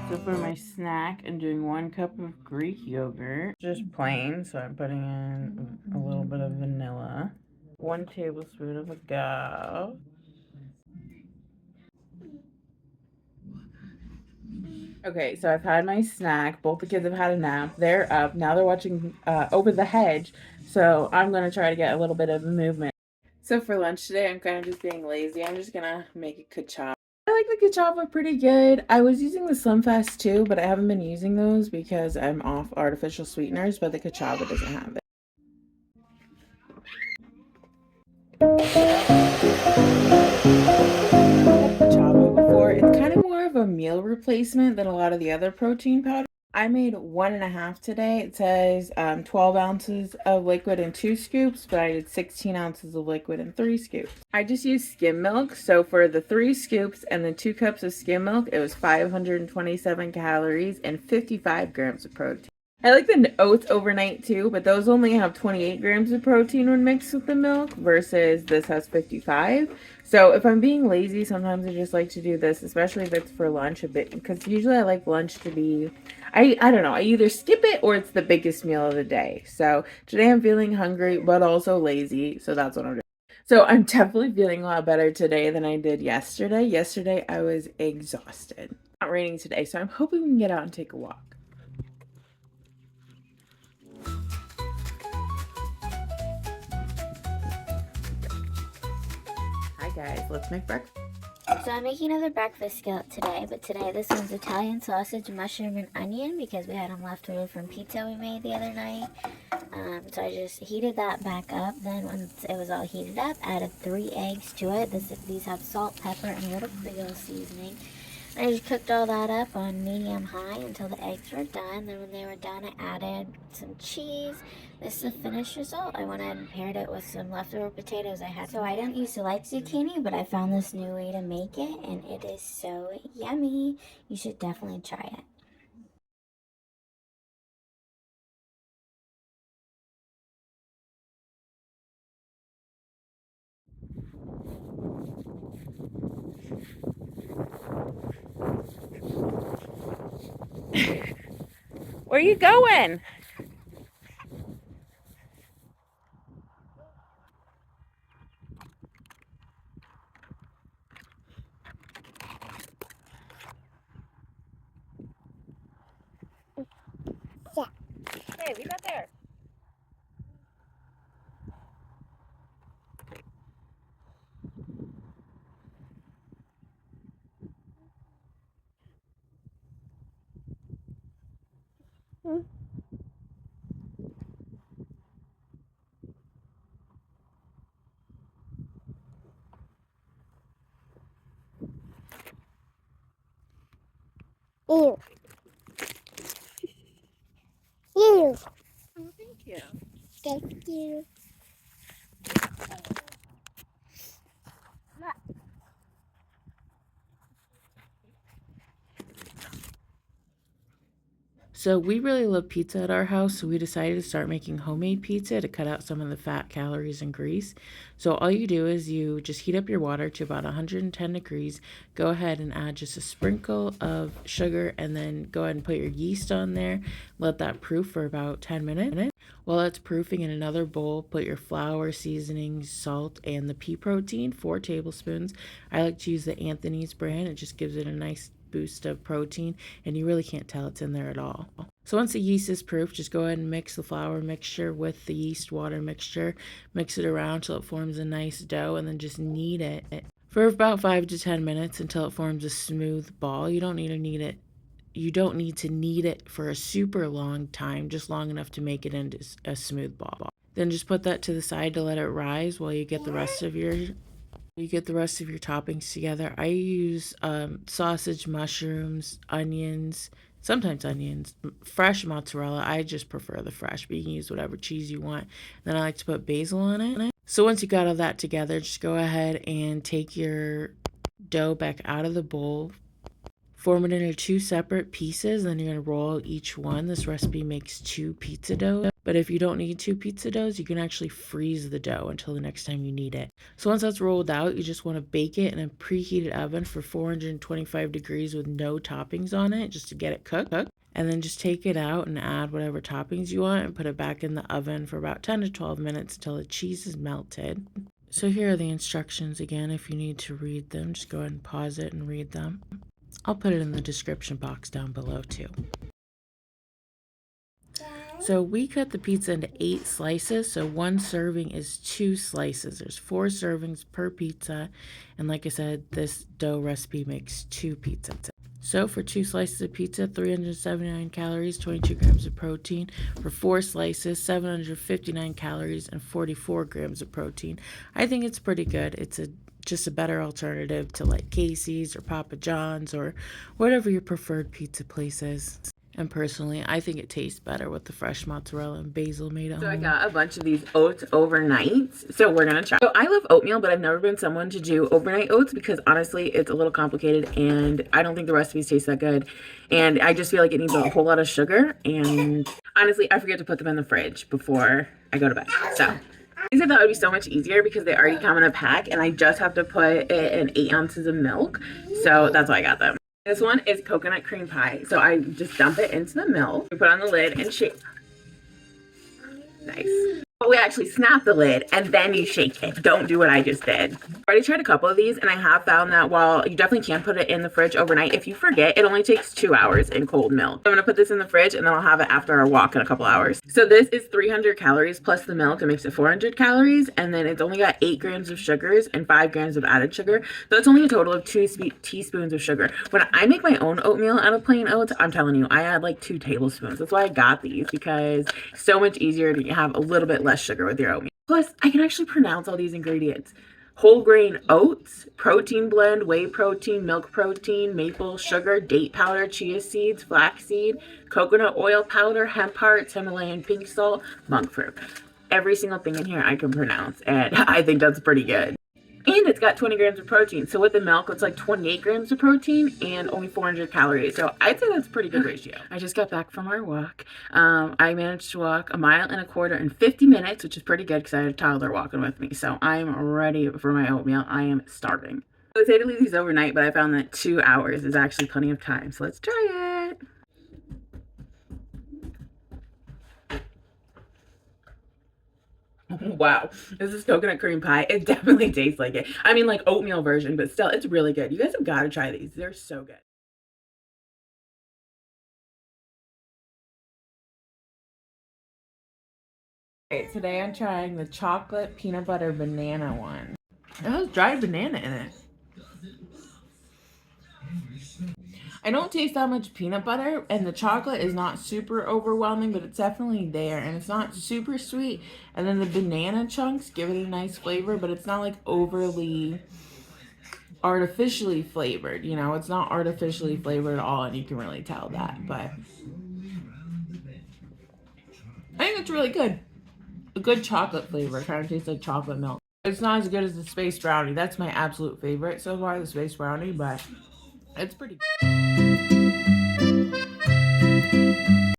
So for my snack, I'm doing 1 cup of Greek yogurt, just plain. So I'm putting in a little bit of vanilla, 1 tablespoon of agave. Okay, so I've had my snack. Both the kids have had a nap. They're up. Now they're watching Over the Hedge. So I'm going to try to get a little bit of movement. So for lunch today, I'm kind of just being lazy. I'm just going to make a kachapa. I like the kachapa pretty good. I was using the Slim Fast too, but I haven't been using those because I'm off artificial sweeteners, but the kachapa doesn't have it. Kachapa before. It's kind of more of a meal replacement than a lot of the other protein powders. I made 1.5 today. It says 12 ounces of liquid and 2 scoops, but I did 16 ounces of liquid and 3 scoops. I just used skim milk. So for the 3 scoops and the 2 cups of skim milk, it was 527 calories and 55 grams of protein. I like the oats overnight too, but those only have 28 grams of protein when mixed with the milk versus this has 55. So if I'm being lazy, sometimes I just like to do this, especially if it's for lunch a bit, because usually I like lunch to be, I don't know, I either skip it or it's the biggest meal of the day. So today I'm feeling hungry, but also lazy. So that's what I'm doing. So I'm definitely feeling a lot better today than I did yesterday. Yesterday I was exhausted. It's not raining today, so I'm hoping we can get out and take a walk. Hi guys, let's make breakfast. So I'm making another breakfast skillet today, but today this one's Italian sausage, mushroom, and onion because we had them left over from pizza we made the other night. So I just heated that back up. Then once it was all heated up, added 3 eggs to it. These have salt, pepper, and a little big old seasoning. I just cooked all that up on medium-high until the eggs were done. Then when they were done, I added some cheese. This is the finished result. I went ahead and paired it with some leftover potatoes I had. So I don't used to like zucchini, but I found this new way to make it, and it is so yummy. You should definitely try it. Where are you going? Yeah. Hey, leave that there. Ew. Ew. Oh, thank you. Thank you. So we really love pizza at our house, so we decided to start making homemade pizza to cut out some of the fat, calories, and grease. So all you do is you just heat up your water to about 110 degrees. Go ahead and add just a sprinkle of sugar and then go ahead and put your yeast on there. Let that proof for about 10 minutes. While it's proofing, in another bowl, put your flour, seasoning, salt, and the pea protein, 4 tablespoons. I like to use the Anthony's brand. It just gives it a nice boost of protein, and you really can't tell it's in there at all. So once the yeast is proof, just go ahead and mix the flour mixture with the yeast water mixture. Mix it around till it forms a nice dough, and then just knead it for about 5 to 10 minutes until it forms a smooth ball. You don't need to knead it. You don't need to knead it for a super long time, just long enough to make it into a smooth ball. Then just put that to the side to let it rise while you get the rest of your toppings together. I use sausage, mushrooms, onions, sometimes onions, fresh mozzarella. I just prefer the fresh, but you can use whatever cheese you want. Then I like to put basil on it. So once you got all that together, just go ahead and take your dough back out of the bowl. Form it into 2 separate pieces, then you're going to roll each one. This recipe makes 2 pizza dough. But if you don't need 2 pizza doughs, you can actually freeze the dough until the next time you need it. So once that's rolled out, you just want to bake it in a preheated oven for 425 degrees with no toppings on it, just to get it cooked. And then just take it out and add whatever toppings you want and put it back in the oven for about 10 to 12 minutes until the cheese is melted. So here are the instructions again. If you need to read them, just go ahead and pause it and read them. I'll put it in the description box down below too. So we cut the pizza into 8 slices, so 1 serving is 2 slices. There's 4 servings per pizza, and like I said, this dough recipe makes 2 pizzas. So for 2 slices of pizza, 379 calories, 22 grams of protein. For 4 slices, 759 calories and 44 grams of protein. I think it's pretty good. It's just a better alternative to like Casey's or Papa John's or whatever your preferred pizza place is. And personally, I think it tastes better with the fresh mozzarella and basil made at home. So I got a bunch of these oats overnight. So we're going to try. So I love oatmeal, but I've never been someone to do overnight oats because honestly, it's a little complicated and I don't think the recipes taste that good. And I just feel like it needs a whole lot of sugar. And honestly, I forget to put them in the fridge before I go to bed. So these I thought would be so much easier because they already come in a pack and I just have to put in 8 ounces of milk. So that's why I got them. This one is coconut cream pie. So I just dump it into the milk. We put on the lid and shake. Nice. But we actually snap the lid and then you shake it. Don't do what I just did. I already tried a couple of these and I have found that while you definitely can put it in the fridge overnight, if you forget, it only takes 2 hours in cold milk. I'm going to put this in the fridge and then I'll have it after our walk in a couple hours. So this is 300 calories plus the milk. It makes it 400 calories. And then it's only got 8 grams of sugars and 5 grams of added sugar. So it's only a total of 2 teaspoons of sugar. When I make my own oatmeal out of plain oats, I'm telling you, I add like 2 tablespoons. That's why I got these, because it's so much easier to have a little bit less sugar with your oatmeal. Plus, I can actually pronounce all these ingredients. Whole grain oats, protein blend, whey protein, milk protein, maple sugar, date powder, chia seeds, flaxseed, coconut oil powder, hemp hearts, Himalayan pink salt, monk fruit. Every single thing in here I can pronounce, and I think that's pretty good. And it's got 20 grams of protein. So with the milk, it's like 28 grams of protein and only 400 calories. So I'd say that's a pretty good ratio. I just got back from our walk. I managed to walk 1.25 miles in 50 minutes, which is pretty good because I had a toddler walking with me. So I'm ready for my oatmeal. I am starving. I say to leave these overnight, but I found that 2 hours is actually plenty of time. So let's try it. Wow, this is coconut cream pie. It definitely tastes like it. I mean, like oatmeal version, but still, it's really good. You guys have got to try these. They're so good. Okay, today I'm trying the chocolate peanut butter banana one. It has dried banana in it. I don't taste that much peanut butter, and the chocolate is not super overwhelming, but it's definitely there, and it's not super sweet. And then the banana chunks give it a nice flavor, but it's not like overly artificially flavored. You know, it's not artificially flavored at all, and you can really tell that. But I think it's really good. A good chocolate flavor. It kind of tastes like chocolate milk. It's not as good as the space brownie. That's my absolute favorite so far, the space brownie, but it's pretty good.